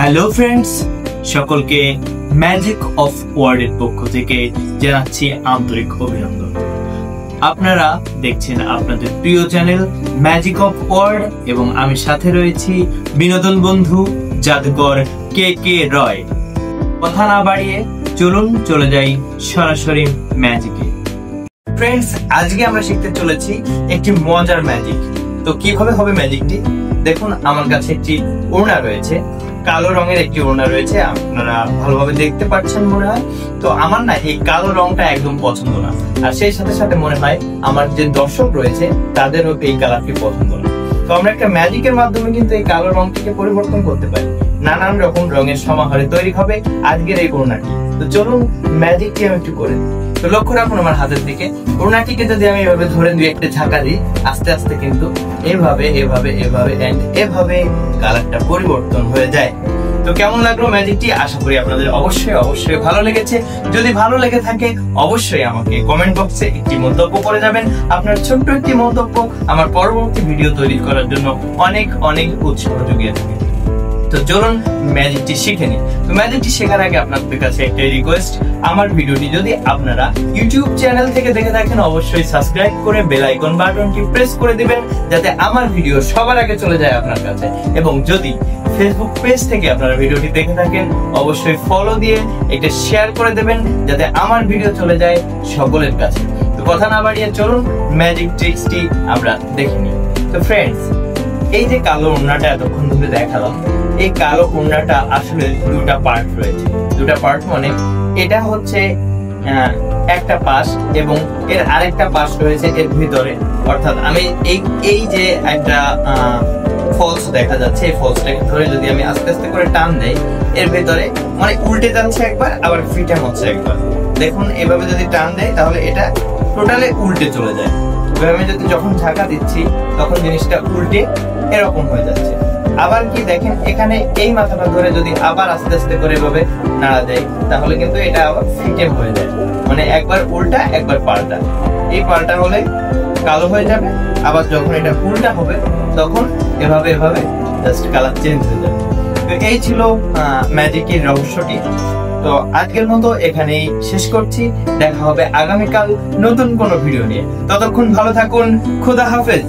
Hello friends, সকলকে magic of ওয়ার্ডের পক্ষ থেকে জানাচ্ছি আন্তরিক অভিনন্দন। আপনারা দেখছেন আপনাদের প্রিয় চ্যানেল ম্যাজিক অফ ওয়ার্ড এবং আমি সাথে রয়েছি বিনোদন বন্ধু জাদুকর কে কে রয়। কথা না বাড়িয়ে চলুন চলে যাই সরাসরি ম্যাজিকে। ফ্রেন্ডস, আজকে আমরা শিখতে চলেছি একটি মজার ম্যাজিক। তো কিভাবে হবে ম্যাজিকটি দেখুন। আমার কাছে একটি ওড়না রয়েছে, কালো রঙের একটি ওড়না রয়েছে, আপনারা ভালোভাবে দেখতে পাচ্ছেন মনে হয়। তো আমার না এই কালো রংটা একদম পছন্দ না, আর সেই সাথে সাথে মনে হয় আমার যে দর্শক রয়েছে তাদেরও এই কালারটি পছন্দ না। তো আমরা একটা ম্যাজিকের মাধ্যমে কিন্তু এই কালো রংটিকে পরিবর্তন করতে পারি। নানান রকম রঙের সমাহারে তৈরি হবে আজকের এই ওড়নাটি। তো চলুন ম্যাজিকটি আমি একটু করে। তো লক্ষ্য রাখুন আমার হাতের দিকে। ওড়নাটিকে যদি আমি এভাবে ধরে দুই একটা ঝাঁকা দিই, আস্তে আস্তে কিন্তু এভাবে এভাবে এভাবে এভাবে কালারটা পরিবর্তন হয়ে যায়। তো কেমন লাগলো ম্যাজিকটি? আশা করি আপনাদের অবশ্যই ভালো লেগেছে। যদি ভালো লেগে থাকে অবশ্যই আমাকে কমেন্ট বক্সে একটি মন্তব্য করে যাবেন। আপনার ছোট্ট একটি মন্তব্য আমার পরবর্তী ভিডিও তৈরি করার জন্য অনেক উৎসাহ জুগিয়ে থাকে। তো চলুন ম্যাজিকটি শিখে নিই। তো ম্যাজিকটি শেখার আগে আপনাদের কাছে একটা রিকোয়েস্ট, আমার ভিডিওটি যদি আপনারা ইউটিউব চ্যানেল থেকে দেখে থাকেন অবশ্যই সাবস্ক্রাইব করে বেল আইকন বাটনটি প্রেস করে দিবেন, যাতে আমার ভিডিও সবার আগে চলে যায় আপনার কাছে। এবং যদি ফেসবুক পেজ থেকে আপনারা ভিডিওটি দেখে থাকেন অবশ্যই ফলো দিয়ে এটা শেয়ার করে দেবেন, যাতে আমার ভিডিও চলে যায় সকলের কাছে। তো কথা না বাড়িয়ে চলুন ম্যাজিক ট্রিক্সটি আমরা দেখে নিই। তো ফ্রেন্ডস, এই যে কালো ওড়নাটা এতক্ষণ ধরে দেখালাম, এই কালো ওড়নাটা আসলে দুটা পার্ট রয়েছে। দুটা পার্ট মানে এটা হচ্ছে একটা পাশ এবং এর আরেকটা পাশ রয়েছে এর ভিতরে। অর্থাৎ আমি এই যে একটা ফলস দেখা যাচ্ছে, এই ফলসটাকে ধরে যদি আমি আস্তে আস্তে করে টান দেই, এর ভিতরে মানে উল্টে যাচ্ছে একবার, আবার ফিটে হচ্ছে একবার। দেখুন এভাবে যদি টান দেয় তাহলে এটা টোটালি উল্টে চলে যায়। আমি যদি যখন ঝাঁকা দিচ্ছি তখন জিনিসটা উল্টে এরকম হয়ে যাচ্ছে। আবার কি দেখেন, এখানে এই মাথাটা ধরে যদি আবার আস্তে আস্তে করে এভাবে নাড়া দেয় তাহলে কিন্তু এটা আবার ফিটে হয়ে যায়। মানে একবার উল্টা একবার পাল্টা। এই পাল্টা হলে কালো হয়ে যাবে, আবার যখন এটা উল্টা হবে তখন এভাবে জাস্ট কালার চেঞ্জ হয়ে যাবে। তো এই ছিল ম্যাজিকের রহস্যটি। তো আজকের মতো এখানেই শেষ করছি। দেখা হবে আগামীকাল নতুন কোনো ভিডিও নিয়ে। ততক্ষণ ভালো থাকুন। খোদা হাফেজ।